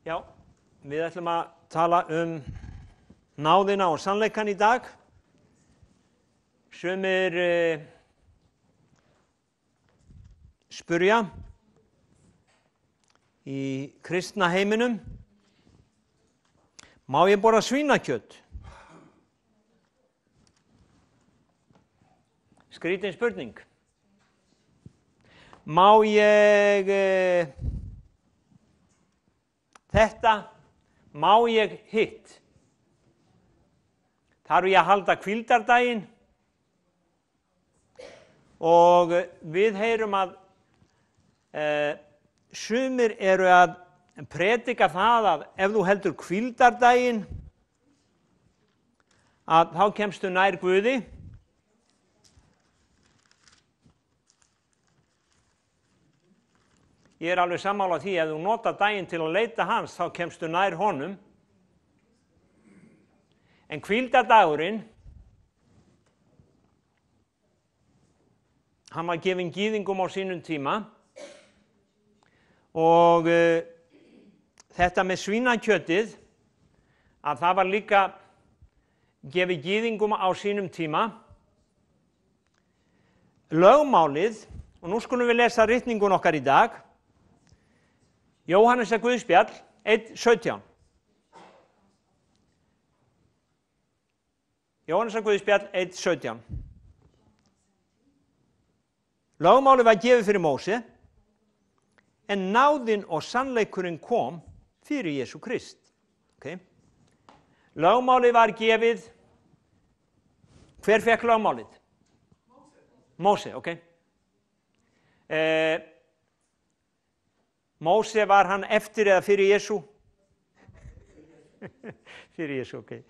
Já, við ætlum að tala náðina og sannleikann í dag. Sumir spurja í kristna heiminum, má ég borða svínakjöt? Skrítin spurning. Má ég þetta? Má ég hitt? Þarf ég að halda hvíldardaginn? Og við heyrum að sumir eru að predika það að ef þú heldur hvíldardaginn að þá kemstu nær Guði. Ég er alveg sammála því að ef þú notar daginn til að leita hans, þá kemstu nær honum. En hvíldardagurinn, hann var gefinn gyðingum á sínum tíma og þetta með svínakjötið, að það var líka gefið gyðingum á sínum tíma. Lögmálið, og nú skulum við lesa ritningun okkar í dag, Jóhannesar Guðspjall 1:17. Jóhannesar Guðspjall 1:17. Lögmálið var gefið fyrir Móse, en náðin og sannleikurinn kom fyrir Jesú Krist. Okay. Lögmálið var gefið, hver fekk lögmálið? Móse, ok. Móse, var hann eftir eða fyrir Jesú? Fyrir Jesú, ok.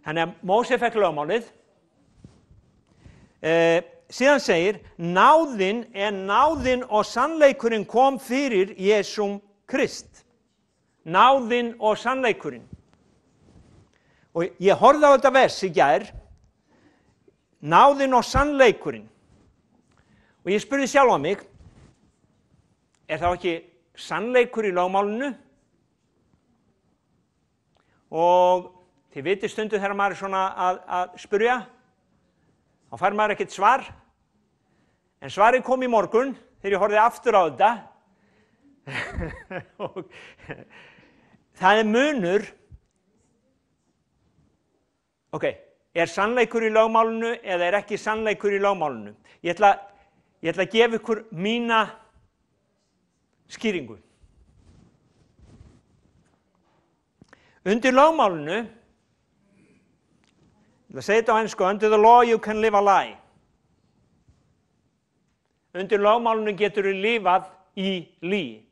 Þannig að Móse fekk lögmálið. Síðan segir, náðin og sannleikurinn kom fyrir Jesúm Krist. Náðin og sannleikurinn. Og ég horfði á þetta vers í gær, náðin og sannleikurinn. Og ég spurði sjálfa mig, er þá ekki sannleikur í lögmálinu? Og þið vitið stundu þegar maður er svona að spyrja, þá fær maður ekkert svar. En svarið kom í morgun, þegar ég horfði aftur á þetta. Og það er munur. Ok, er sannleikur í lögmálinu eða er ekki sannleikur í lögmálinu? Ég ætla að gefa ykkur mína skýringu. Undir lögmálinu, ég ætla að segja þetta á ensku, under the law you can live a lie. Undir lögmálinu getur þú lifað í lygi.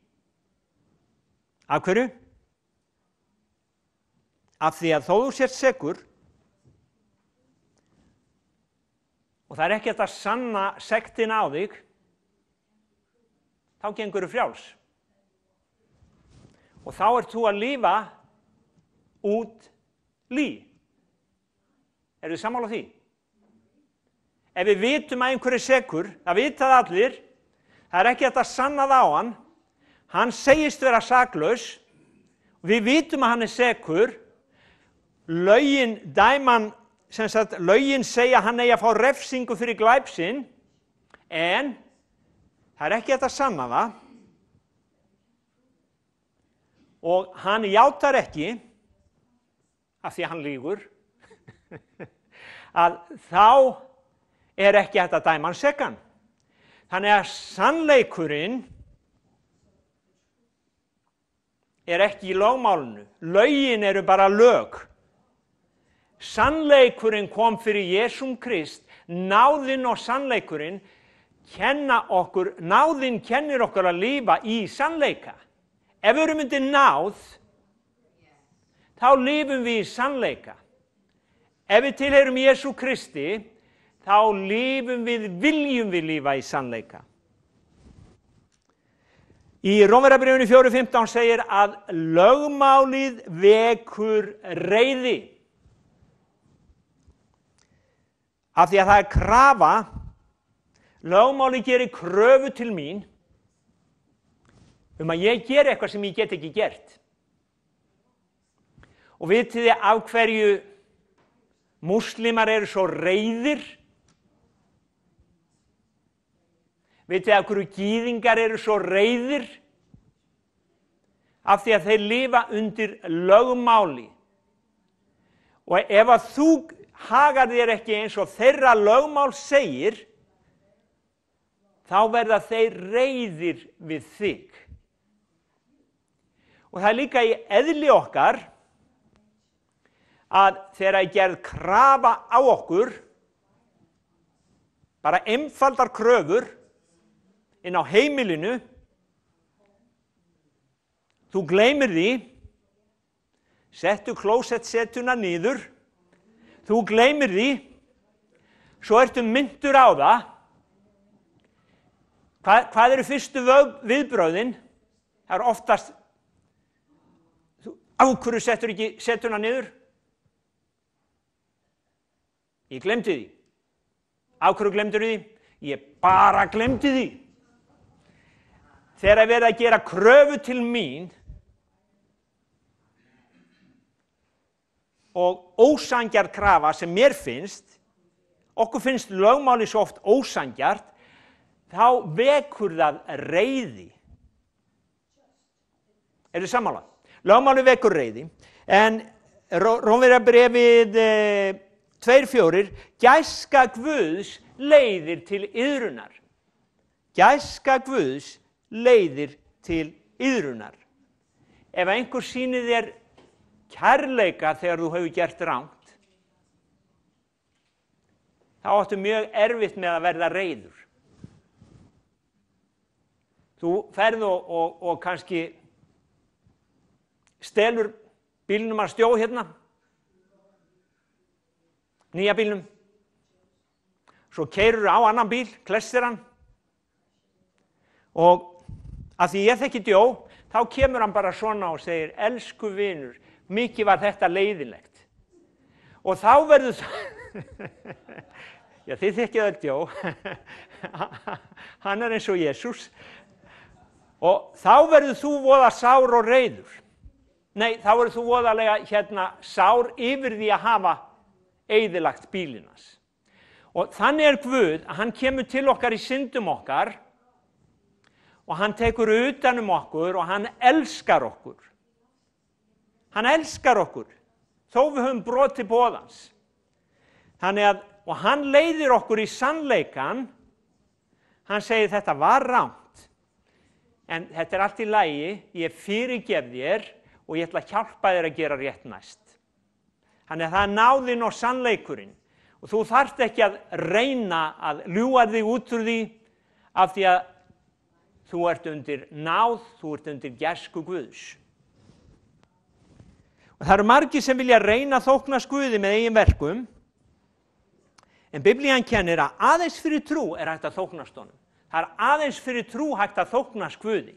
Af hverju? Af því að þó þú sért sekur, og það er ekki hægt að sanna sektin á þig, þá gengur þú frjáls. Og þá ert þú að lifa út lygi. Eru þið sammála því? Ef við vitum að einhver er sekur, það vita það allir, það er ekki hægt að sanna það á hann segist vera saklaus, við vitum að hann er sekur, lögin dæman, lögin segja að hann eigi að fá refsingu fyrir glæp sinn, en það er ekki hægt að sanna það og hann játar ekki, af því að hann lýgur, að þá er ekki hægt að dæma hann sekan. Þannig að sannleikurinn er ekki í lögmálinu. Lögin eru bara lög. Sannleikurinn kom fyrir Jesúm Krist, náðin og sannleikurinn kenna okkur, náðin kennir okkur að lifa í sannleika. Ef við erum undir náð, þá lifum við í sannleika. Ef við tilheyrum Jesú Kristi, þá viljum við lifa í sannleika. Í Rómverjabréfinu 4:15 segir að lögmálið vekur reiði. Af því að það er krafa, lögmálið gerir kröfu til mín að ég geri eitthvað sem ég get ekki gert. Og vitið þið af hverju múslimar eru svo reiðir? Vitið þið af hverju gyðingar eru svo reiðir? Af því að þeir lifa undir lögmáli. Og ef að þú hagar þér ekki eins og þeirra lögmál segir, þá verða þeir reiðir við þig. Og það er líka í eðli okkar að þegar er gerð krafa á okkur, bara einfaldar kröfur inn á heimilinu, þú gleymir því, settu klósettsetuna niður, þú gleymir því, svo ertu myndur á það. Hvað eru fyrstu viðbrögðin? Það er oftast, af hverju settur ekki setuna niður? Ég glemdi því. Af hverju glemdur því? Ég bara glemdi því. Þegar verið að gera kröfu til mín og ósanngjarn krafa sem mér finnst, okkur finnst lögmáli svo oft ósanngjarnt, þá vekur það reiði. Eru þið sammála? Lögmáli vekur reiði, en Rómverjabréfið 2:4, gæska Guðs leiðir til iðrunar. Gæska Guðs leiðir til iðrunar. Ef einhver sýnir þér kærleika þegar þú hefur gert rangt, þá áttu mjög erfitt með að verða reiður. Þú ferð og kannski stelur bílnum að stjó hérna, nýja bílnum, svo keyrur á annan bíl, klessir hann, og að því ég þekki Djó, þá kemur hann bara svona og segir, elsku vinur, mikið var þetta leiðinlegt. Og þá verður já, þið þekkið öll Djó, hann er eins og Jesús, og þá verður þú voða sár og reiður. Nei, þá verður þú voðalega sár yfir því að hafa eyðilagt bílinas. Og þannig er Guð að hann kemur til okkar í syndum okkar og hann tekur utan okkur og hann elskar okkur. Hann elskar okkur, þó við höfum brotið boðans. Þannig að, og hann leiðir okkur í sannleikan, hann segir þetta var rangt, en þetta er allt í lagi, ég fyrirgef þér og ég ætla að hjálpa þér að gera rétt næst. Þannig að það er náðin og sannleikurinn. Og þú þarft ekki að reyna að ljúga þig út úr því af því að þú ert undir náð, þú ert undir gæsku Guðs. Og það eru margir sem vilja reyna að þóknast Guði með eigin verkum, en Biblían kennir að aðeins fyrir trú er hægt að þóknast honum. Það er aðeins fyrir trú hægt að þóknast Guði.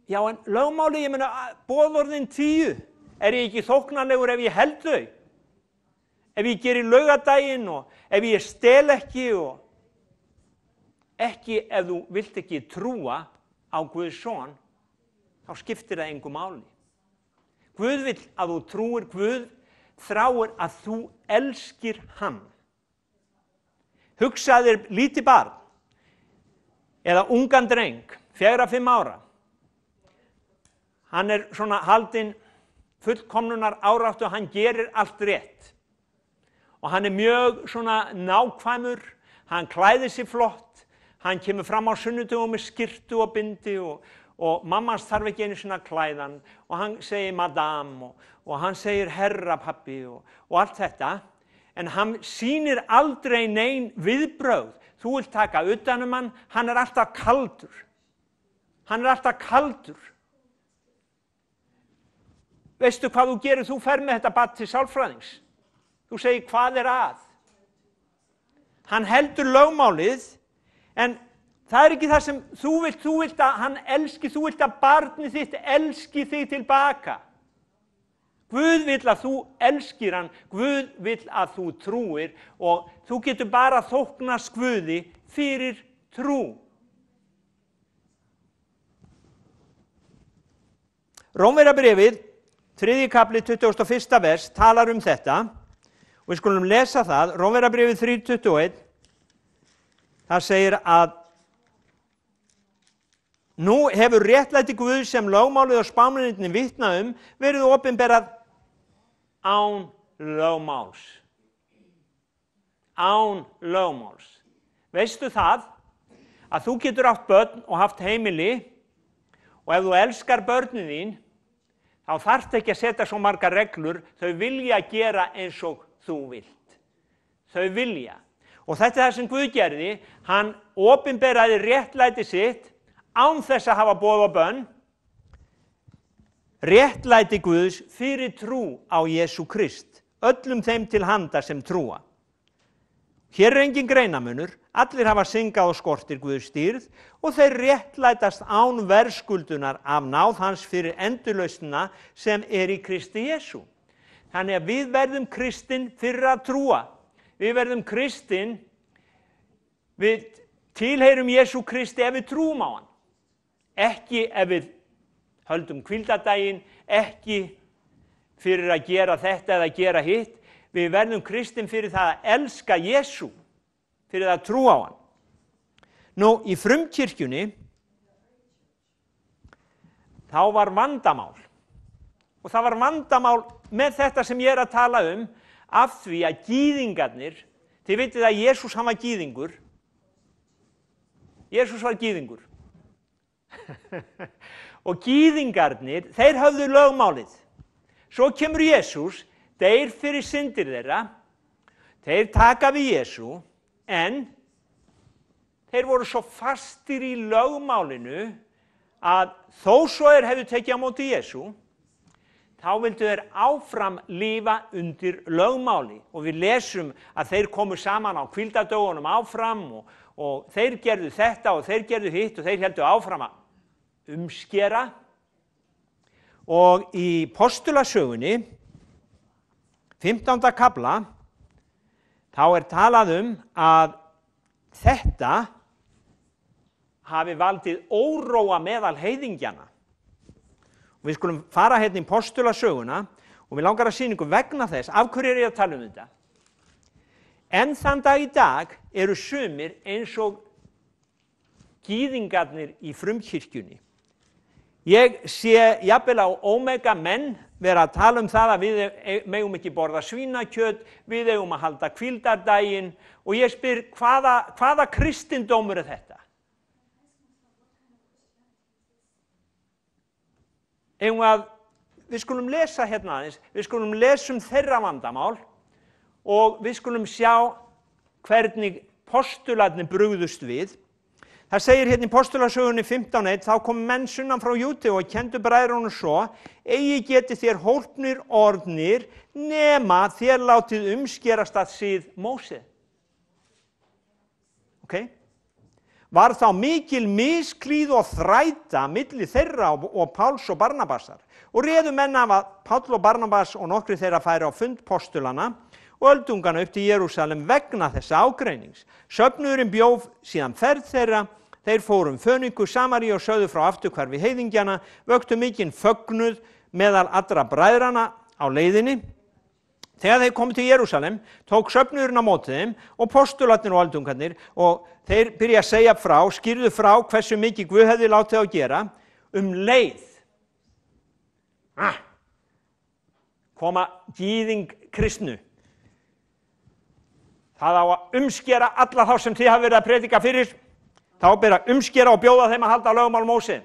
Já, en lögmáli, ég meina, boðorðin 10, er ég ekki þóknanlegur ef ég held þau? Ef ég geri laugadaginn og ef ég stel ekki og ekki ef þú vilt ekki trúa á Guðs son, þá skiptir það engu máli. Guð vill að þú trúir, Guð þráir að þú elskir hann. Hugsaðir lítið barn eða ungan dreng, 4-5 ára. Hann er svona haldinn fullkomnunar áráttu og hann gerir allt rétt. Og hann er mjög svona nákvæmur, hann klæðir sig flott, hann kemur fram á sunnudögum með skyrtu og bindi og mammans þarf ekki einu svona klæðan og hann segir madame og hann segir herra pappi og allt þetta. En hann sýnir aldrei nein viðbrögð. Þú vilt taka utan hann er alltaf kaldur. Hann er alltaf kaldur. Veistu hvað þú gerir? Þú fer með þetta barn til sálfræðings. Þú segir, hvað er að? Hann heldur lögmálið, en það er ekki það sem þú vilt að hann elski, þú vilt að barnið þitt elski þig tilbaka. Guð vill að þú elskir hann, Guð vill að þú trúir og þú getur bara þóknast Guði fyrir trú. Rómverjabréfið 3. kapli 21. vers talar þetta og við skulum lesa það, Rómverjabréfið 3:21. Það segir að nú hefur réttlæti Guðs sem lögmálið og spámennirnir vitna verið opinberað án lögmáls. Án lögmáls. Veistu það að þú getur átt börn og haft heimili og ef þú elskar börnin þín þá þarft ekki að setja svo margar reglur, þau vilja gera eins og þú vilt. Þau vilja. Og þetta er það sem Guð gerði, hann opinberaði réttlæti sitt án þess að hafa boð og bönn, réttlæti Guðs fyrir trú á Jesú Krist, öllum þeim til handa sem trúa. Hér er engin greinamunur, allir hafa syngað og skortir Guðs stýrð og þeir réttlætast án verðskuldunar af náð hans fyrir endurlausnina sem er í Kristi Jesú. Þannig að við verðum kristin fyrir að trúa. Við verðum kristin, við tilheyrum Jesú Kristi ef við trúum á hann. Ekki ef við höldum hvíldardaginn, ekki fyrir að gera þetta eða gera hitt. Við verðum kristin fyrir það að elska Jesú, fyrir það að trúa á hann. Nú, í frumkirkjunni, þá var vandamál. Og það var vandamál með þetta sem ég er að tala af því að gýðingarnir, þið vitið að Jesús hann var gýðingur. Jesús var gýðingur. Og gýðingarnir, þeir höfðu lögmálið. Svo kemur Jesús, deyr fyrir syndir þeirra, þeir taka við Jesú, en þeir voru svo fastir í lögmálinu að þó svo þeir hefðu tekið á móti Jesú, þá vildu þeir áfram lifa undir lögmáli. Og við lesum að þeir komu saman á hvíldardögunum áfram og þeir gerðu þetta og þeir gerðu hitt og þeir héldu áfram að umskera. Og í postulasögunni, 15. kafla, þá er talað að þetta hafi valdið óróa meðal heiðingjana. Og við skulum fara hérna í postulasöguna og við langar að sýna ykkur vegna þess, af hverju er ég að tala þetta? En þann dag í dag eru sumir eins og gýðingarnir í frumkirkjunni. Ég sé jafnvel á Omega menn vera að tala það að við megum ekki borða svínakjöt, við eigum að halda hvíldardaginn og ég spyr hvaða kristindómur er þetta? Við skulum lesa hérna aðeins, við skulum lesa þeirra vandamál og við skulum sjá hvernig postularnir brugðust við. Það segir hérna í postulasögunni 15:1, þá kom menn sunnan frá Júdeu og kenndu bræðrunum svo, eigi geti þér hólpnir orðnir nema þér látið umskerast að sið Móse. Okay? Var þá mikil misklíð og þræta milli þeirra og Páls og Barnabasar og réðu menn af að Páll og Barnabas og nokkri þeirra færi á fund postulana og öldungana upp til Jerúsalem vegna þessa ágreinings. Söfnuðurinn bjóf síðan ferð þeirra, þeir fóru Föniku, Samaríu og sögðu frá afturhvarfi heiðingjana, vöktu mikinn fögnuð meðal allra bræðrana á leiðinni. Þegar þeir komu til Jerúsalem, tók söfnuðurinn á móti þeim og postularnir og öldungarnir og þeir byrja að segja frá, skýrðu frá hversu mikið Guð hefði látið á að gera leið. Koma gýðing kristnu. Það á að umskera alla þá sem þið hafa verið að predika fyrir. Þá ber að umskera og bjóða þeim að halda lögmál Móse.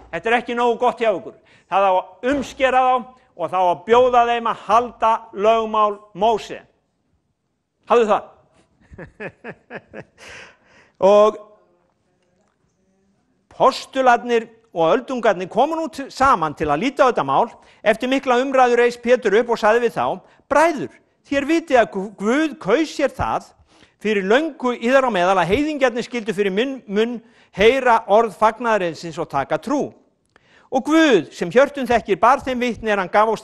Þetta er ekki nógu gott hjá ykkur. Það á að umskera þá og þá að bjóða þeim að halda lögmál Móse. Hafðu það? Og postularnir og öldungarnir komu nú saman til að líta á þetta mál. Eftir mikla umræðu reis Pétur upp og sagði við þá, bræður, þér vitið að Guð kaus sér það fyrir löngu yðar á meðal að heiðingjarnir skyldu fyrir munn heyra orð fagnaðarins og taka trú. Og Guð sem hjörtun þekkir bar þeim vitni hann gaf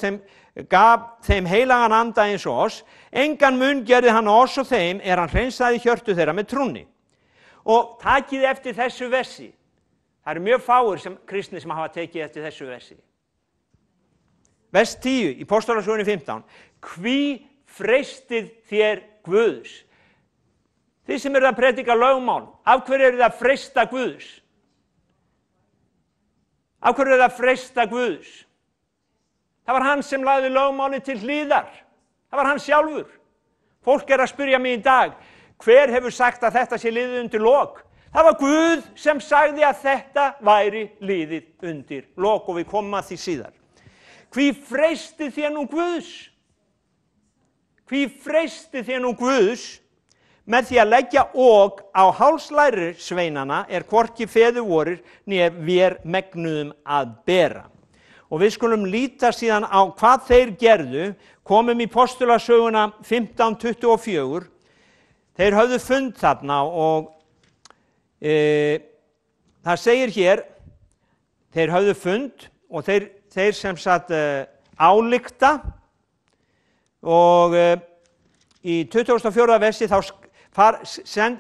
þeim heilagan anda eins og oss, engan mun gerði hann oss og þeim hann hreinsaði hjörtu þeirra með trúnni. Og takið eftir þessu versi. Það eru mjög fáir kristnir sem hafa tekið eftir þessu versi. vers 10 í Postulasögunni 15. Hví freistið þér Guðs? Þið sem eru að predika lögmál, af hverju eru það að freista Guðs? Af hverju eru það að freista Guðs? Það var hann sem lagði lögmáli til hliðar. Það var hann sjálfur. Fólk er að spyrja mig í dag, hver hefur sagt að þetta sé liðið undir lok? Það var Guð sem sagði að þetta væri liðið undir lok og við komum að því síðar. Hví freistið þér nú Guðs? Hví freistið þér nú Guðs? Með því að leggja ok á hálslæri sveinana hvorki feður vorir né vér megnuðum að bera. Og við skulum líta síðan á hvað þeir gerðu, komum í Postulasöguna 15:24. Þeir höfðu fund þarna og það segir hér, þeir höfðu fund og þeir sem sagt álykta og í 24. versi þá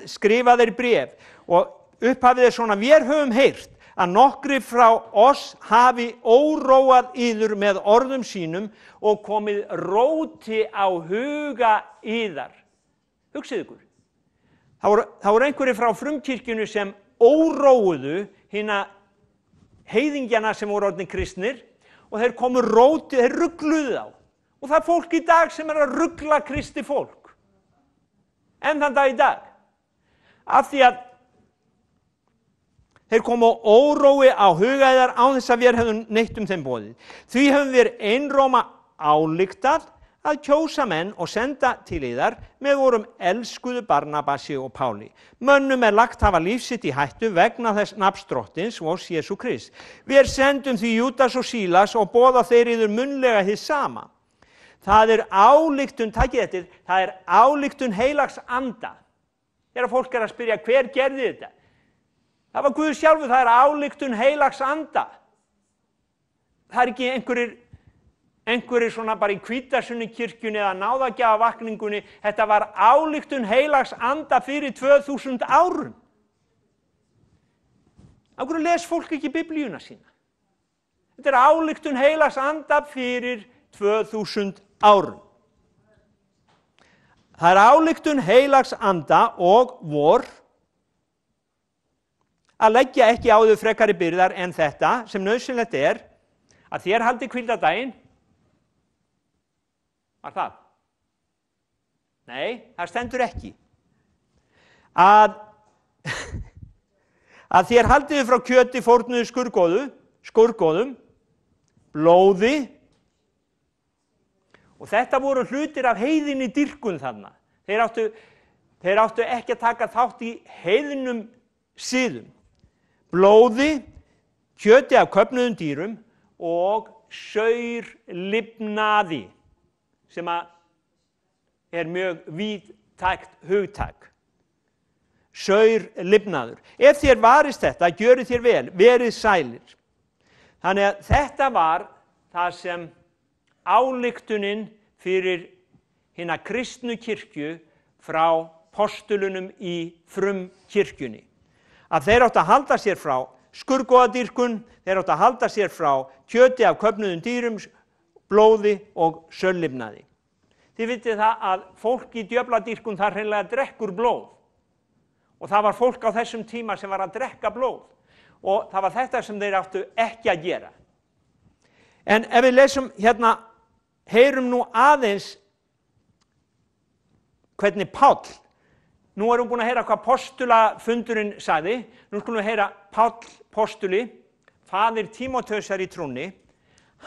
skrifa þeir bréf og upphafið er svona: vér höfum heyrt að nokkri frá oss hafi óróað yður með orðum sínum og komið róti á huga yðar. Hugsið ykkur. Það voru einhverjir frá frumkirkjunu sem óróuðu hina heiðingjana sem voru orðnir kristnir og þeir komu róti, þeir rugluðu þá. Og það er fólk í dag sem er að rugla kristi fólk. En þann dag í dag. Af því að þeir komu órói á hugaðar án þess að við hefum neitt þeim boðið. Því hefum við einróma ályktað að kjósa menn og senda til yðar með vorum elskuðu Barnabasi og Páli. Mönnum er lagt hafa líf sitt í hættu vegna þess nafns Drottins vors Jesú Krist. Við sendum því Júdas og Sílas og boða þeir yður munnlega hið sama. Það er ályktun, takið eftir, það er ályktun heilags anda. Þegar fólk er að spyrja hver gerði þetta? Það var Guð sjálfur, það er ályktun heilags anda. Það er ekki einhverjir svona bara í Hvítasunnu kirkjunni eða náðagjafavakningunni. Þetta var ályktun heilags anda fyrir 2000 árum. Af hverju les fólk ekki Biblíuna sína? Þetta er ályktun heilags anda fyrir 2000 árum. Það er ályktun heilags anda og vor að leggja ekki á þau frekari byrðar en þetta sem nauðsynlegt er að þér haldi hvíldardaginn. Var það? Nei, það stendur ekki. Að þér haldið frá kjöti fórnuðu skurgóðum, blóði, og þetta voru hlutir af heiðinni dýrkun þarna. Þeir áttu ekki að taka þátt í heiðnum siðum. Blóði, kjöti af köfnuðum dýrum og saurlifnaði, sem er mjög víðtækt hugtak. Saurlifnaður. Ef þér varist þetta, gjörið þér vel, verið sælir. Þannig að þetta var það sem ályktunin fyrir hina kristnu kirkju frá postulunum í frumkirkjunni. Að þeir áttu að halda sér frá skurgóðadýrkun, þeir áttu að halda sér frá kjöti af köfnuðum dýrum, blóði og saurlifnaði. Þið vitið það að fólk í djöfladýrkun þar hreinlega drekkur blóð. Og það var fólk á þessum tíma sem var að drekka blóð. Og það var þetta sem þeir áttu ekki að gera. En ef við lesum hérna, heyrum nú aðeins hvernig Páll, nú erum við búin að heyra hvað postulafundurinn sagði, nú skulum við heyra Páll postuli, faðir Tímóteusar í trúnni.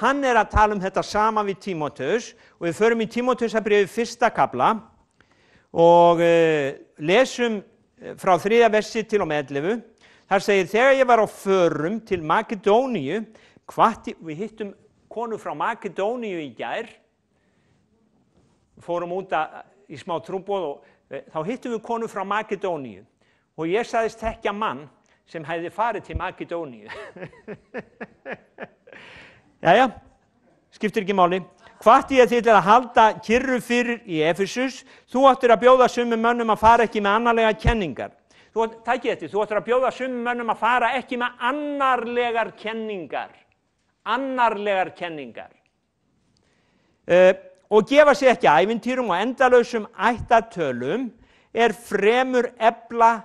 Hann er að tala þetta sama við Tímóteus og við förum í Tímóteusarbréfið 1. kafla og lesum frá 3. versi til og með 11. Þar segir: þegar ég var á förum til Makedóníu, við hittum konu frá Makedóníu í gær, fórum út í smá trúboð og þá hittum við konu frá Makedóníu og ég sagðist þekkja mann sem hefði farið til Makedóníu. Jæja, skiptir ekki máli. Hvatti ég til að halda kyrru fyrir í Efesus, þú áttir að bjóða sumum mönnum að fara ekki með annarlegar kenningar. Þú áttir að bjóða sumum mönnum að fara ekki með annarlegar kenningar. Annarlegar kenningar. og gefa sig ekki ævintýrum og endalausum ættartölum fremur efla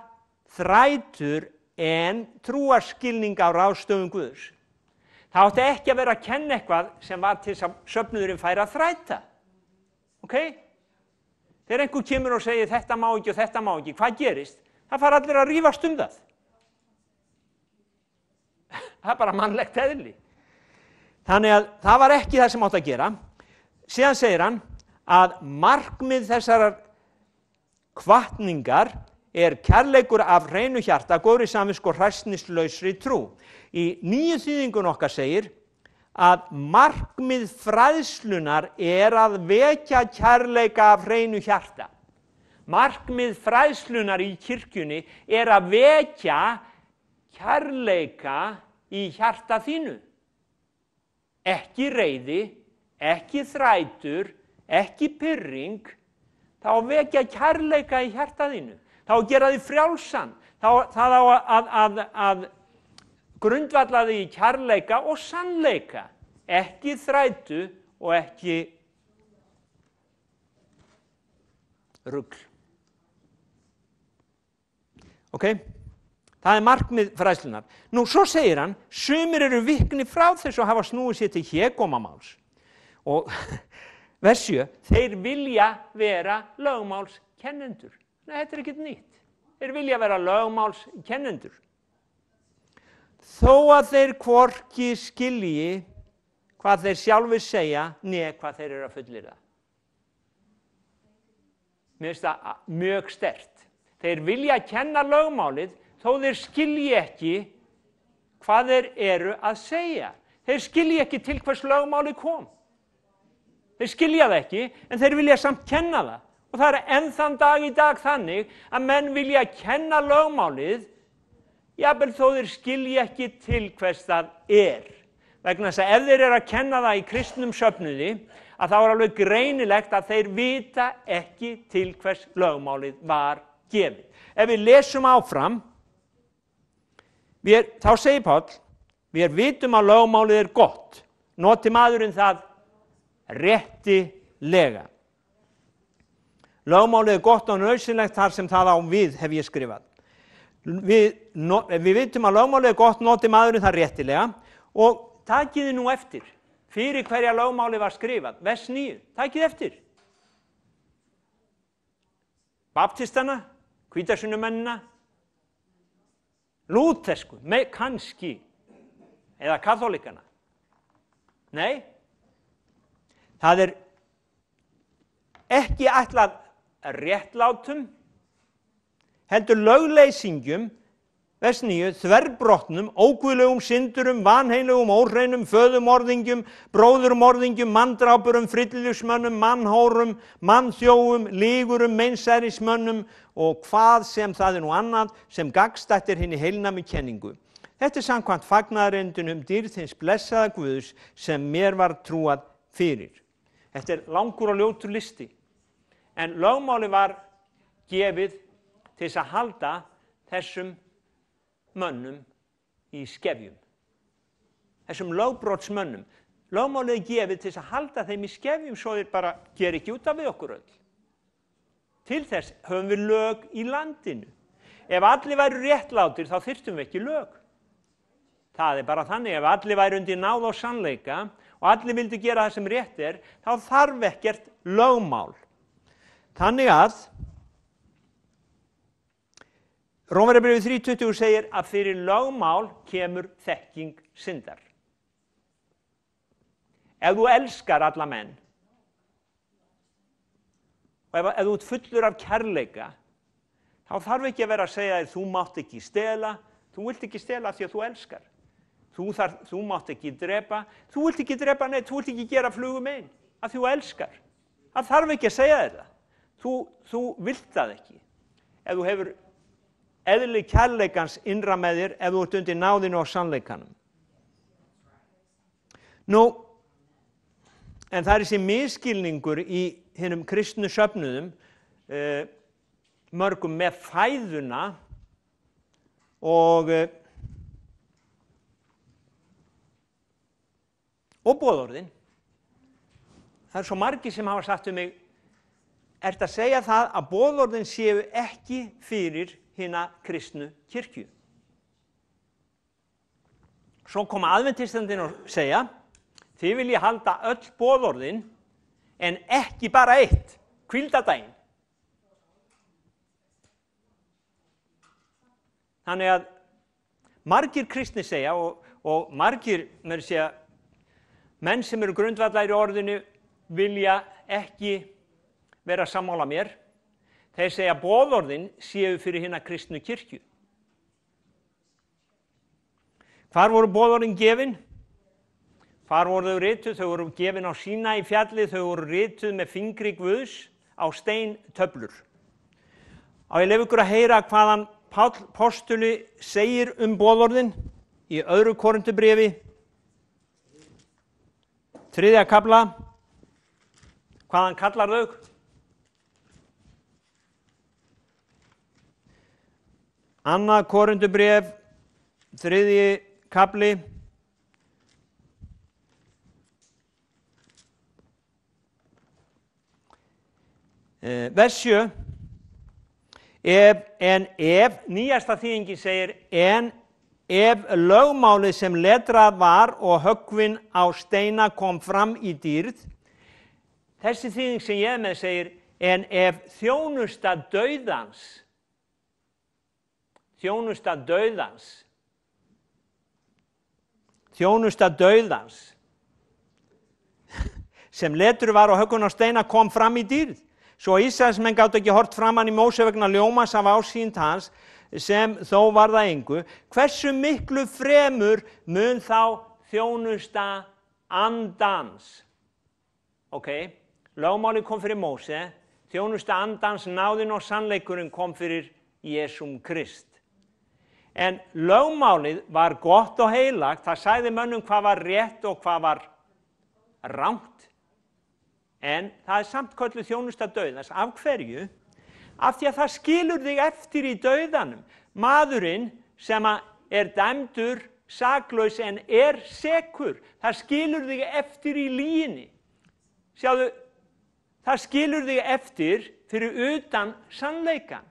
þrætur en trúarskilning á ráðstöfun Guðs. Það átti ekki að vera að kenna eitthvað sem var til að söfnuðurinn færi að þræta. Ok? Þegar einhver kemur og segir þetta má ekki og þetta má ekki, hvað gerist? Það fara allir að rífast það. Það bara mannlegt eðli. Þannig að það var ekki það sem átti að gera. Síðan segir hann að markmið þessarar hvatningar kærleikur af hreinu hjarta, góðri samvisku og hræsnislausri trú. Í nýju þýðingun okkar segir að markmið fræðslunar að vekja kærleika af hreinu hjarta. Markmið fræðslunar í kirkjunni að vekja kærleika í hjarta þínu. Ekki reiði, ekki þrætur, ekki pirring, þá að vekja kærleika í hjarta þínu. Þá að gera þig frjálsan, það á að grundvalla þig í kærleika og sannleika, ekki þrætu og ekki rugl. Ok? Það markmið fræðslunar. Nú, svo segir hann, sumir eru vikni frá þessu að hafa snúið sér til hégómamáls. Og vers 7, þeir vilja vera lögmálskennendur. Nei, þetta ekkert nýtt. Þeir vilja vera lögmálskennendur. Þó að þeir hvorki skilji hvað þeir sjálfir segja, né hvað þeir eru að fullyrða. Mér finnst það mjög sterkt. Þeir vilja kenna lögmálið, þó þeir skilji ekki hvað þeir eru að segja. Þeir skilji ekki til hvers lögmálið kom. Þeir skilja það ekki, en þeir vilja samt kenna það. Og það enn þann dag í dag þannig að menn vilja kenna lögmálið, jafnvel þó þeir skilja ekki til hvers það Vegna þess að ef þeir eru að kenna það í kristnum söfnuði, að þá alveg greinilegt að þeir vita ekki til hvers lögmálið var gefið. Ef við lesum áfram, þá segir Páll, við vitum að lögmálið gott, noti maðurinn það réttilega. Lögmálið gott og nauðsynlegt þar sem það á við, hef ég skrifað. Við vitum að lögmálið gott, noti maðurinn það réttilega, og takið nú eftir, fyrir hverja lögmálið var skrifað, vers 9, takið eftir. Baptistana, hvítasunumennina, lútersku, kannski, eða kaþólikana. Nei, það ekki ætlað réttlátum, heldur lögleysingjum, vers 9, þverbrotnum, óguðlegum syndurum, vanheilugum, óreinum, föðumorðingjum, bróðurmorðingjum, manndrápurum, frillilífsmönnum, mannhórum, mannþjófum, lýgurum, meinsærismönnum og hvað sem það nú annað sem gagnstætt hinni heilnæmu kenningu. Þetta samkvæmt fagnaðarerindunum dýrð hins blessaða Guðs sem mér var trúað fyrir. Þetta langur og ljótur listi. En lögmáli var gefið til þess að halda þessum mönnum í skefjum. Þessum lögbrotsmönnum. Lögmálið gefið til þess að halda þeim í skefjum svo þeir bara gera ekki út af við okkur öll. Til þess höfum við lög í landinu. Ef allir væru réttlátir þá þyrftum við ekki lög. Það bara þannig, ef allir væru undir náð og sannleika og allir vildu gera það sem rétt þá þarf ekkert lögmál. Þannig að Rómverjabréfið 3:20 segir að fyrir lögmál kemur þekking syndar. Ef þú elskar alla menn, og ef þú ert fullur af kærleika, þá þarf ekki að vera að segja þér þú mátt ekki stela, þú vilt ekki stela því að þú elskar. Þú mátt ekki drepa, þú vilt ekki drepa neitt, þú vilt ekki gera flugum einn, að þú elskar. Það þarf ekki að segja þér það. Þú vilt það ekki. Ef þú hefur eðli kærleikans innra með þér, ef þú ert undir náðinu og sannleikanum. Nú, en það þessi misskilningur í hinum kristnu söfnuðum, mörgum með fæðuna og boðorðin. það svo margir sem hafa sagt mig, ertu að segja það að boðorðin séu ekki fyrir hina kristnu kirkju? Svo koma aðventistandinn og segja, þið viljið halda öll boðorðin en ekki bara eitt, hvíldardaginn. Þannig að margir kristnir segja og margir menn sem eru grundvallar í orðinu vilja ekki vera sammála mér. Þeir segja að boðorðin séu fyrir hina kristnu kirkju. Hvar voru boðorðin gefin? Hvar voru þau rituð? Þau voru gefin á Sínaí fjallið, þau voru rituð með fingri Guðs á steintöflur. Á ég leyfi ykkur að heyra hvaðan Páll postuli segir boðorðin í 2. Korintubréfi, 3. kafla, hvað hann kallar þau? Annað Korintubréf, 3. kafli, vers 7. Ef nýjasta þýðingin segir, en ef lögmálið sem letrað var og höggvin á steina kom fram í dýrð, þessi þýðing sem ég með segir, en ef þjónusta dauðans sem letruð var og höggvin á steina kom fram í dýrð, svo Ísraelsmenn gátu ekki hort framan í Móse vegna ljómans af ásýnd hans, sem þó var það engu, hversu miklu fremur mun þá þjónusta andans? Ok, lögmálið kom fyrir Móse, þjónusta andans, náðin og sannleikurinn kom fyrir Jesúm Krist. En lögmálið var gott og heilagt, það sagði mönnum hvað var rétt og hvað var rangt. En það samt kölluð þjónusta dauðans. Af hverju? Af því að það skilur þig eftir í dauðanum. Maðurinn sem er dæmdur saklaus en er sekur, það skilur þig eftir í lyginni. Sjáðu, það skilur þig eftir fyrir utan sannleikan.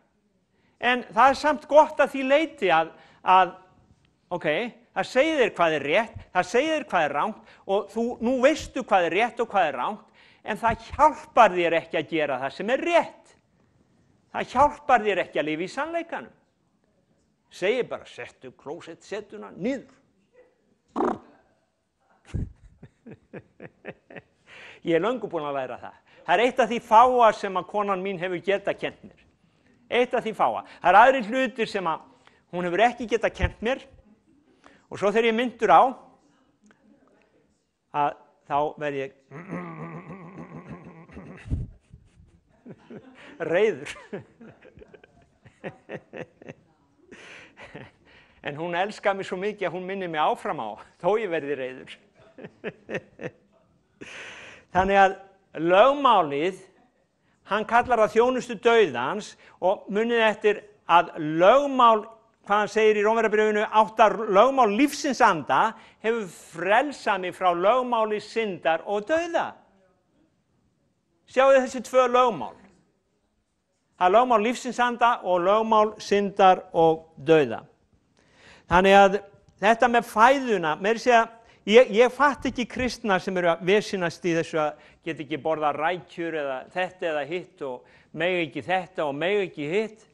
En það samt gott að því leyti að það segir þér hvað er rétt, það segir þér hvað er rangt og nú veistu hvað er rétt og hvað er rangt, en það hjálpar þér ekki að gera það sem er rétt. Það hjálpar þér ekki að lifa í sannleikanum. Segir bara, settu klósettsetuna niður. Ég er löngu búin að læra það. Það er eitt af því fáa sem að konan mín hefur getað kennt mér. Eitt af því fáa. Það er aðrir hlutir sem að hún hefur ekki getað kennt mér. Og svo þegar ég myndur á, að þá verð ég reiður. En hún elskar mig svo mikið að hún minnir mig áfram á, þó ég verði reiður. Þannig að lögmálið, hann kallar það þjónustu dauðans og munið eftir að lögmál, hvað hann segir í Rómverjabréfinu, lögmál lífsins anda hefur frelsað mig frá lögmáli syndar og dauða. Sjáu þessi tvö lögmál. Það er lögmál lífsins anda og lögmál syndar og dauða. Þannig að þetta með fæðuna, ég fatt ekki kristna sem eru að vesinast í þessu að geta ekki borða rækjur eða þetta eða hitt og mega ekki þetta og mega ekki hitt.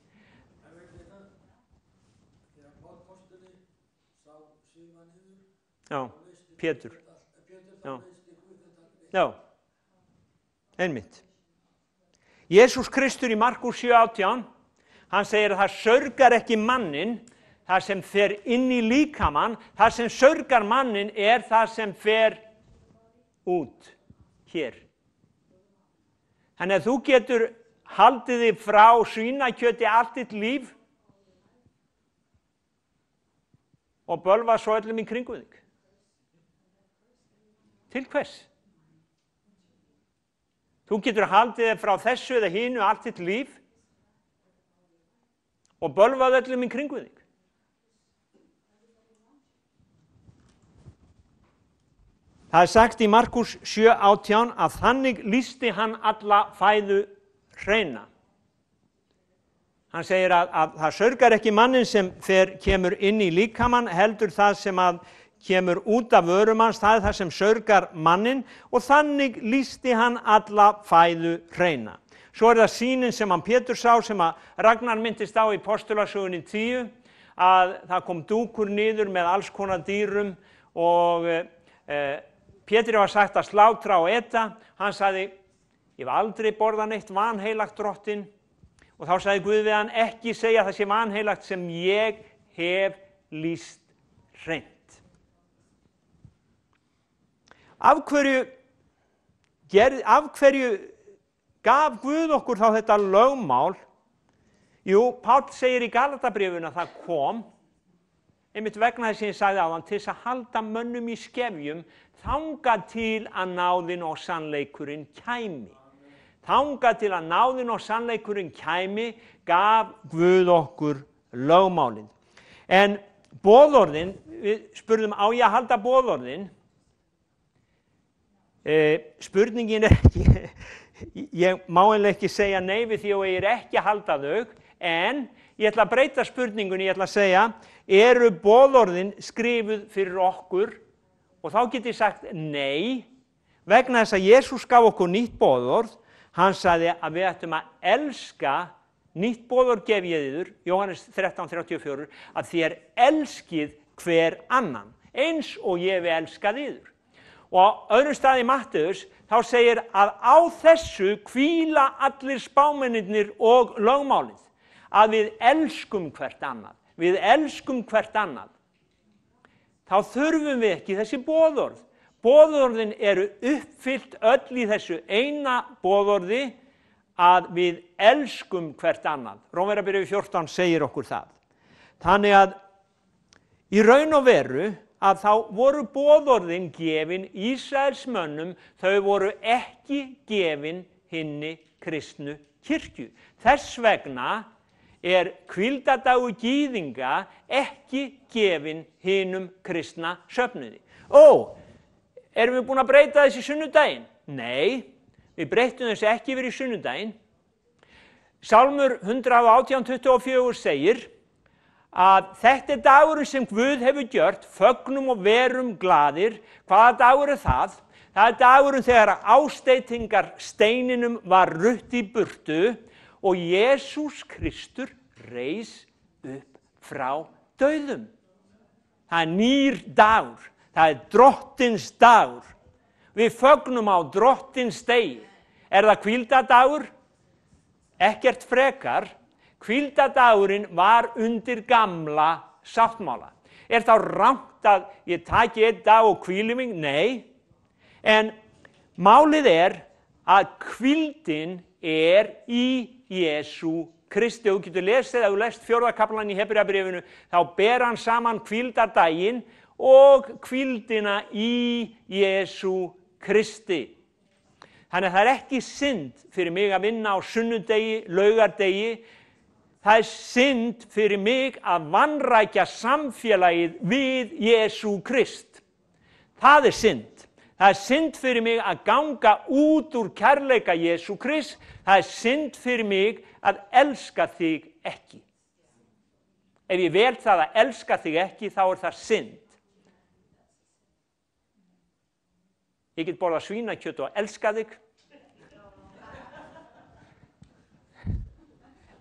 Já, Pétur. Já, einmitt. Jesús Kristur í Markús 7:18, hann segir að það saurgar ekki mannin, það sem fer inn í líkamann, það sem saurgar mannin er það sem fer út hér. Þannig að þú getur haldið þig frá svínakjöti allt þitt líf og bölva svo öllum í kringum þig. Til hvers? Þú getur haldið þig frá þessu eða hinu allt þitt líf og bölvað öllum í kringum þig. Það sagt í Markús 7:18 að þannig lýsti hann alla fæðu hreina. Hann segir að það saurgar ekki mannin sem kemur inn í líkamann, heldur það sem að kemur út af vörum hans, það er það sem saurgar mannin, og þannig lýsti hann alla fæðu hreina. Svo er það sýnin sem hann Pétur sá, sem að Ragnar myndist á í Postulasögunni 10, að það kom dúkur niður með alls konar dýrum og Pétri var sagt að slátra og eta. Hann sagði, ég hef aldrei borðað neitt vanheilagt Drottinn, og þá sagði Guð við hann, ekki segja það sé vanheilagt sem ég hef lýst hreint. Af hverju gaf Guð okkur þá þetta lögmál? Jú, Páll segir í Galatabréfinu að það kom, einmitt vegna þess að ég sagði áðan, til þess að halda mönnum í skefjum, þangað til að náðin og sannleikurinn kæmi. Þangað til að náðin og sannleikurinn kæmi, gaf Guð okkur lögmálið. En boðorðin, við spurðum, á ég að halda boðorðin? Spurningin er ekki, ég má eiginlega ekki segja nei við því og ég er ekki að halda þau, en ég ætla að breyta spurningunni, ég ætla að segja, eru boðorðin skrifuð fyrir okkur? Og þá get ég sagt nei, vegna þess að Jesús gaf okkur nýtt boðorð. Hann sagði að við ættum að elska, nýtt boðorð gef ég yður, Jóhannes 13:34, að þér elskið hver annan, eins og ég við elskað yður. Og á öðrum stað í Matteus, þá segir að á þessu hvíla allir spámennirnir og lögmálið, að við elskum hvert annað. Við elskum hvert annað. Þá þurfum við ekki þessi boðorð. Boðorðin eru uppfyllt öll í þessu eina boðorði, að við elskum hvert annað. Rómverjabréfið 14 segir okkur það. Þannig að í raun og veru að þá voru boðorðin gefin Ísraelsmönnum, þau voru ekki gefin hinni kristnu kirkju. Þess vegna er hvíldadagur gyðinga ekki gefin hinum kristna söfnuði. Erum við búin að breyta þessi sunnudaginn? Nei, við breytum þessi ekki yfir í sunnudaginn. Sálmur 118:24 segir að þetta er dagurinn sem Guð hefur gjört, fögnum og verum glaðir. Hvaða dagur er það? Það er dagurinn þegar ásteytingar steininum var rutt í burtu og Jesús Kristur reis upp frá dauðum. Það er nýr dagur, það er Drottins dagur. Við fögnum á Drottins degi. Er það hvíldadagur? Ekkert frekar. Hvíldadagurinn var undir gamla sáttmála. Er þá rangt að ég taki einn dag og hvíli mig? Nei. En málið er að hvíldin er í Jesú Kristi. Þú getur lesið, ef þú lest 4. kaflan í Hebreabréfinu, þá ber hann saman hvíldardaginn og hvíldina í Jesú Kristi. Þannig að það er ekki synd fyrir mig að vinna á sunnudegi, laugardegi. Það er synd fyrir mig að vanrækja samfélagið við Jesú Krist. Það er synd. Það er synd fyrir mig að ganga út úr kærleika Jesú Krist. Það er synd fyrir mig að elska þig ekki. Ef ég vel það að elska þig ekki, þá er það synd. Ég get borðað svínakjöt og elska þig.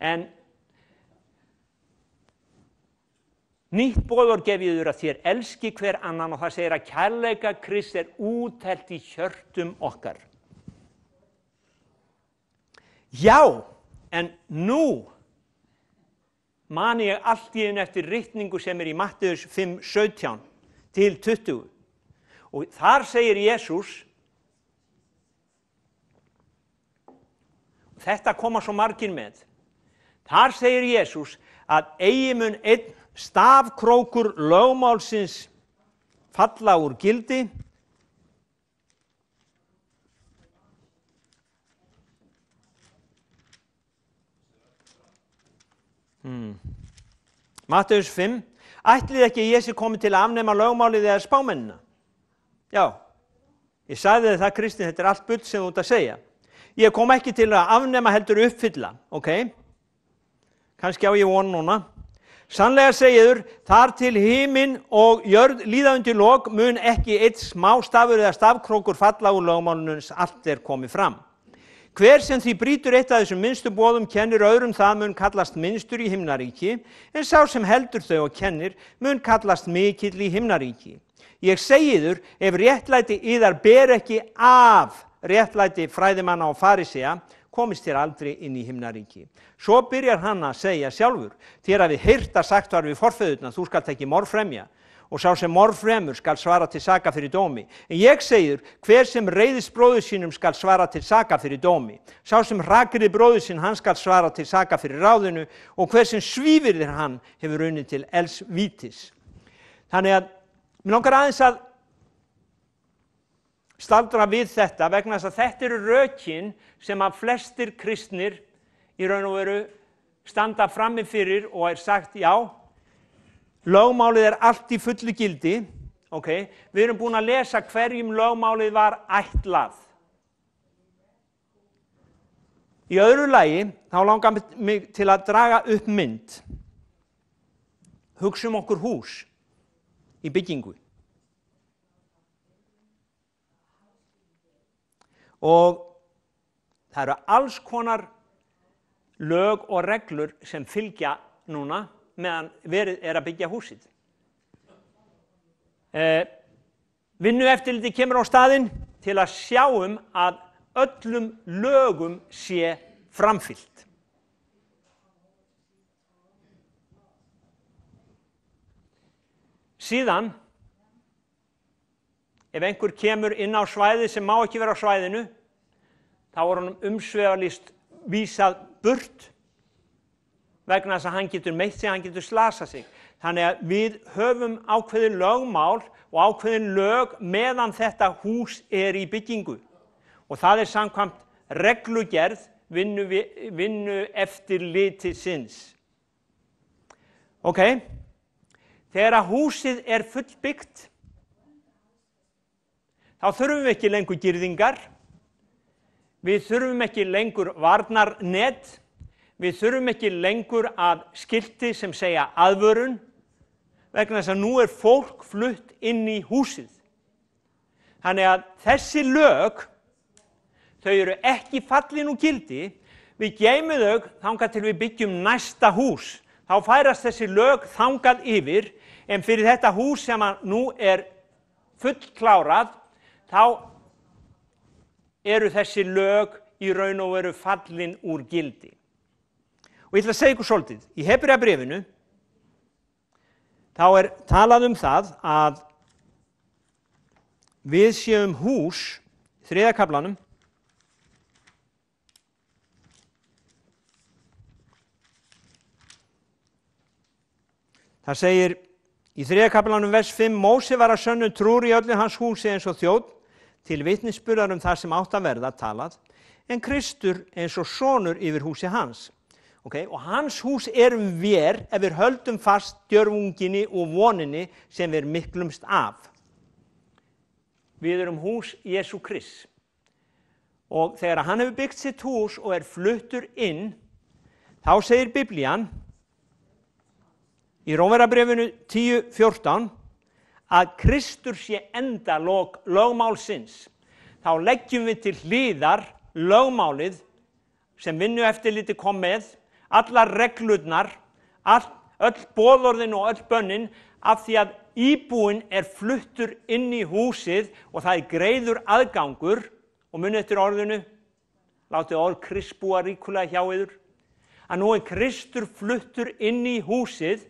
En nýtt boðorð gef ég þér að þér elski hver annan, og það segir að kærleika Krists er úthellt í hjörtum okkar. Já, en nú man ég allt í einu eftir ritningu sem er í Matteus 5:17-20. Og þar segir Jesús, þetta koma svo margir með, þar segir Jesús að eigi mun einn stafkrókur lögmálsins falla úr gildi. Matteus 5. Ætlið ekki að Jesús komi til að afnema lögmálið eða spámennina? Já, Ég sagði það, Kristín, þetta allt bull sem þú ert að segja. Ég kom ekki til að afnema heldur uppfylla, ok? Kannski á ég von núna. Sannlega segiður, þar til himinn og jörð líða undir lok mun ekki eitt smástafur eða stafkrókur falla úr lögmálinu allt komið fram. Hver sem því brýtur eitt af þessum minnstu boðum kennir öðrum það mun kallast minnstur í himnaríki, en sá sem heldur þau og kennir mun kallast mikill í himnaríki. Ég segi þér, ef réttlæti yðar ber ekki af réttlæti fræðimanna og farisea, komist þér aldrei inn í himnaríki. Svo byrjar hann að segja sjálfur, þér hafið heyrt að sagt var við forfeðurna, þú skalt ekki morðfremja, og sá sem morðfremur skal svara til saka fyrir dómi. En ég segir, hver sem reiðist bróður sínum skal svara til saka fyrir dómi. Sá sem hrakyrði bróður sín, hann skal svara til saka fyrir ráðinu, og hver sem svívirðir hann hefur runnið til eldsvítis. Þannig að, mér langar aðeins að staldra við þetta, vegna þess að þetta eru rökin sem að flestir kristnir í raun og veru standa frammi fyrir og sagt, já, lögmálið allt í fullu gildi, ok, við erum búin að lesa hverjum lögmálið var ætlað. Í öðru lagi, þá langar mig til að draga upp mynd. Hugsum okkur hús í byggingu. Og það eru alls konar lög og reglur sem fylgja núna meðan verið að byggja húsið. Vinnueftirlitið kemur á staðinn til að sjá að öllum lögum sé framfylgt. Síðan, ef einhver kemur inn á svæði sem má ekki vera á svæðinu, þá honum umsvifalaust vísað burt vegna þess að hann getur meitt sig, hann getur slasað sig. Þannig að við höfum ákveðin lögmál og ákveðin lög meðan þetta hús í byggingu. Og það samkvæmt reglugerð vinnueftirlitsins. Ok, þegar að húsið fullbyggt, þá þurfum við ekki lengur girðingar, við þurfum ekki lengur varnarnet, við þurfum ekki lengur að skilti sem segja aðvörun, vegna þess að nú fólk flutt inn í húsið. Þannig að þessi lög, þau eru ekki fallin úr gildi, við geymum þau þangað til við byggjum næsta hús. Þá færast þessi lög þangað yfir, en fyrir þetta hús sem nú fullklárað, þá eru þessi lög í raun og veru fallin úr gildi. Og ég ætla að segja ykkur svolítið, í Hebreabréfinu, þá talað það að við séum hús, 3. kaflanum, það segir í 3. kaflanum vers 5, Móse var að sönnu trúr í öllu hans húsi eins og þjónn, til vitnisburðar það sem átt að verða talað, en Kristur eins og sonur yfir húsi hans. Okay? Og hans hús vér ef við höldum fast djörfunginni og voninni sem við miklumst af. Við erum hús Jesú Krists. Og þegar hann hefur byggt sitt hús og fluttur inn, þá segir Biblían í Rómverjabréfinu 10:14 að Kristur sé endalok lögmálsins. Þá leggjum við til hliðar lögmálið sem vinnueftirlitið kom með, allar reglurnar, öll boðorðin og öll bönnin, af því að íbúinn fluttur inn í húsið og það greiður aðgangur, og munið eftir orðinu, látið orð Krists búa ríkulega hjá yður, að nú Kristur fluttur inn í húsið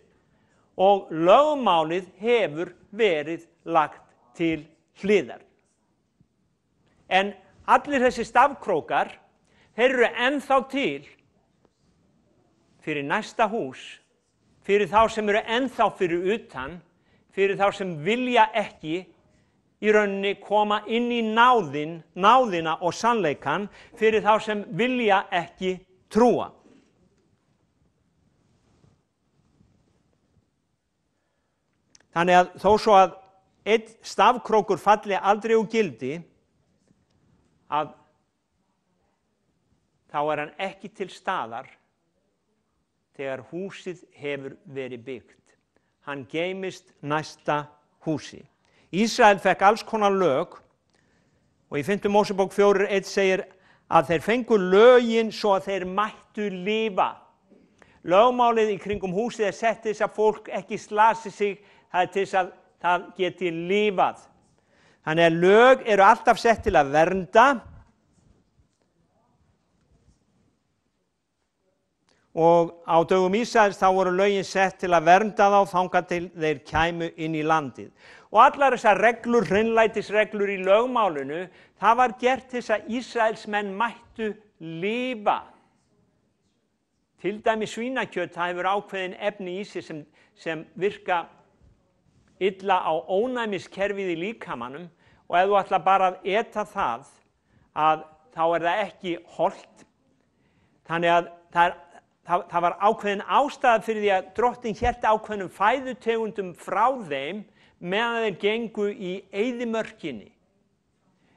og lögmálið hefur verið lagt til hliðar. En allir þessi stafkrókar, þeir eru ennþá til fyrir næsta hús, fyrir þá sem eru ennþá fyrir utan, fyrir þá sem vilja ekki í rauninni koma inn í náðina og sannleikan, fyrir þá sem vilja ekki trúa. Þannig að þó svo að einn stafkrókur falli aldrei úr gildi, að þá hann ekki til staðar þegar húsið hefur verið byggt. Hann geymist næsta húsi. Ísrael fekk alls konar lög og í 5. Mósebók 4:1 segir að þeir fengu lögin svo að þeir mættu lifa. Lögmálið í kringum húsið sett til þess að fólk ekki slasi sig, það til þess að það geti lifað. Þannig að lög eru alltaf sett til að vernda og á dögum Ísraels þá voru lögin sett til að vernda þá þangað til þeir kæmu inn í landið. Og allar þessar reglur, hreinlætisreglur í lögmálinu, það var gert til þess að Ísraelsmenn mættu lifa. Til dæmis svínakjöt, það hefur ákveðin efni í sig sem virka illa á ónæmiskerfið í líkamanum og ef þú ætla bara að eta það, þá er það ekki hollt. Þannig að það var ákveðin ástæða fyrir því að drottinn hélt ákveðnum fæðutegundum frá þeim meðan þeir gengu í eyðimörkinni.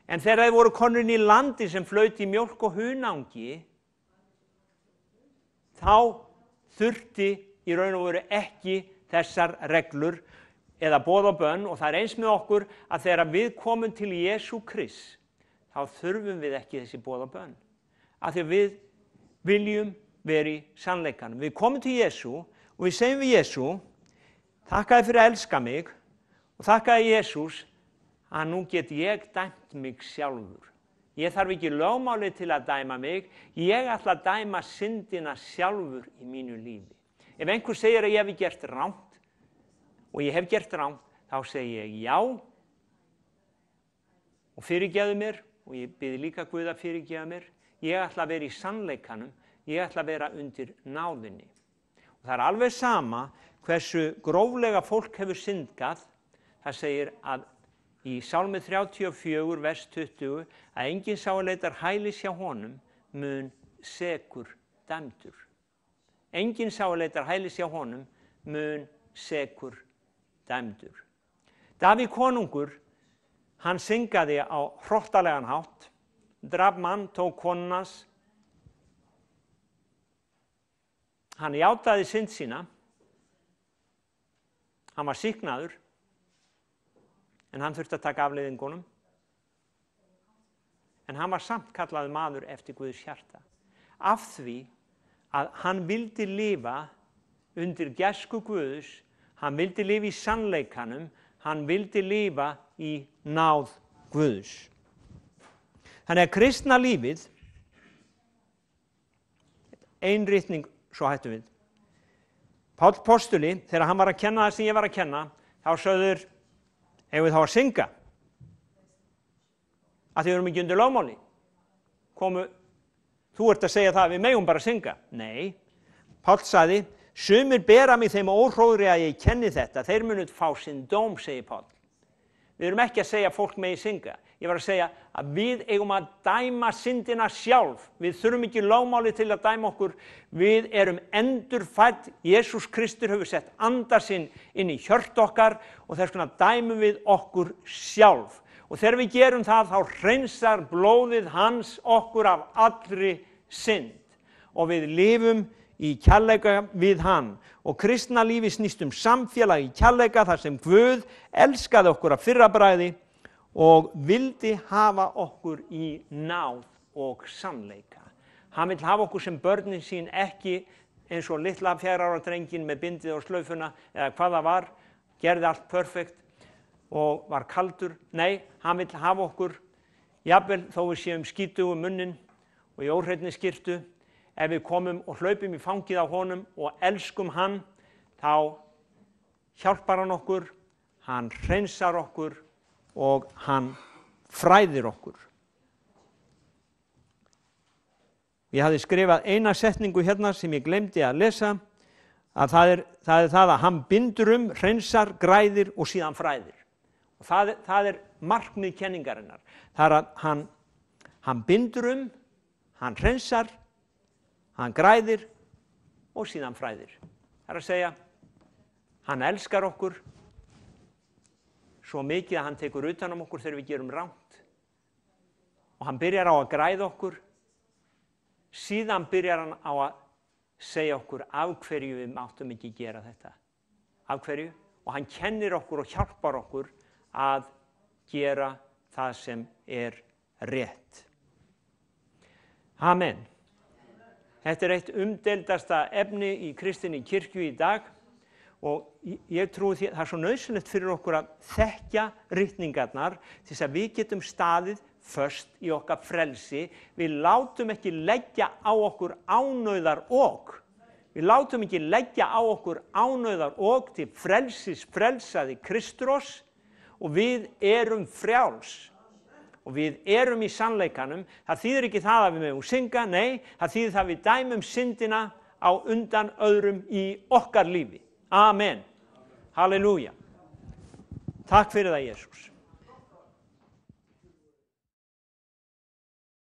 En þegar þeir voru komnir inn í landi sem flaut í mjólk og hunangi, þá þurfti í raun og veru ekki þessar reglur eða boð og bönn og það er eins með okkur að þegar við komum til Jesú Krist, þá þurfum við ekki þessi boð og bönn. Af því að við viljum vera í sannleikanum. Við komum til Jesú og við segjum við Jesú, þakka þér fyrir að elska mig og þakka þér Jesús að nú get ég dæmt mig sjálfur. Ég þarf ekki lögmálið til að dæma mig, ég ætla að dæma syndina sjálfur í mínu lífi. Ef einhver segir að ég hef gert rangt og ég hef gert rangt, þá segi ég já og fyrirgefðu mér og ég bið líka Guð að fyrirgefa mér. Ég ætla að vera í sannleikanum, ég ætla að vera undir náðinni. Og það er alveg sama hversu gróflega fólk hefur syndgað. Það segir að í Sálmi 34, vers 20, að enginn sá að leitar hælis hjá honum mun sekur dæmdur. Enginn sá að leitar hælis hjá honum mun sekur dæmdur. Davíð konungur, hann syngaði á hrottalegan hátt, drap mann, tók konuna hans. Hann játaði synd sína, hann var sýknaður, en hann þurfti að taka afleiðingunum. En hann var samt kallaður maður eftir Guðs hjarta. Af því að hann vildi lifa undir gæsku Guðs, hann vildi lifa í sannleikanum, hann vildi lifa í náð Guðs. Þannig að kristna lífið, einritning, svo hættum við. Páll postuli, þegar hann var að kenna það sem ég var að kenna, þá sögður, ef við þá að synga, að því við erum ekki undir lögmáli. Þú ert að segja það að við megum bara að synga. Nei, Páll sagði, sumir bera mig þeim óhróðri að ég kenni þetta, þeir munu fá sinn dóm, segir Páll. Við erum ekki að segja að fólk megi synga. Ég var að segja að við eigum að dæma syndina sjálf. Við þurfum ekki lögmáli til að dæma okkur. Við erum endurfædd. Jesús Kristur hefur sett anda sinn inn í hjört okkar og þess vegna dæmum við okkur sjálf. Og þegar við gerum það, þá hreinsar blóðið hans okkur af allri synd. Og við lifum í kærleika við hann. Og kristna lífi snýst samfélag í kærleika þar sem Guð elskaði okkur af fyrra bragði og vildi hafa okkur í náð og sannleika. Hann vill hafa okkur sem börnin sín, ekki eins og litla 4 ára drengin með bindið og slaufuna eða hvað það var, gerði allt perfekt og var kaldur. Nei, hann vill hafa okkur, jafnvel þó við séum skítugum munnin og í óhreinni skyrtu, ef við komum og hlaupum í fangið á honum og elskum hann, þá hjálpar hann okkur, hann hreinsar okkur og hann fræðir okkur. Ég hafði skrifað eina setningu hérna sem ég glemdi að lesa, að það er það að hann bindur hreinsar, græðir og síðan fræðir. Og það er markmið kenningarinnar. Það er að hann bindur hann hreinsar, hann græðir og síðan fræðir. Það er að segja, hann elskar okkur svo mikið að hann tekur utan okkur þegar við gerum rangt. og hann byrjar á að græða okkur, síðan byrjar hann á að segja okkur af hverju við máttum ekki gera þetta. Af hverju? Og hann kennir okkur og hjálpar okkur að gera það sem rétt. Amen. Þetta eitt umdeildasta efni í kristinni kirkju í dag og ég trúi því að það svo nauðsynlegt fyrir okkur að þekkja ritningarnar til þess að við getum staðið föst í okkar frelsi. Við látum ekki leggja á okkur ánauðarok. Við látum ekki leggja á okkur ánauðarok til frelsis frelsaði Kristos og við frjáls. Og við í sannleikanum. Það þýðir ekki það að við megum synga, nei, það þýðir það að við dæmum syndina á undan öðrum í okkar lífi. Amen. Halleluja. Takk fyrir það, Jesús.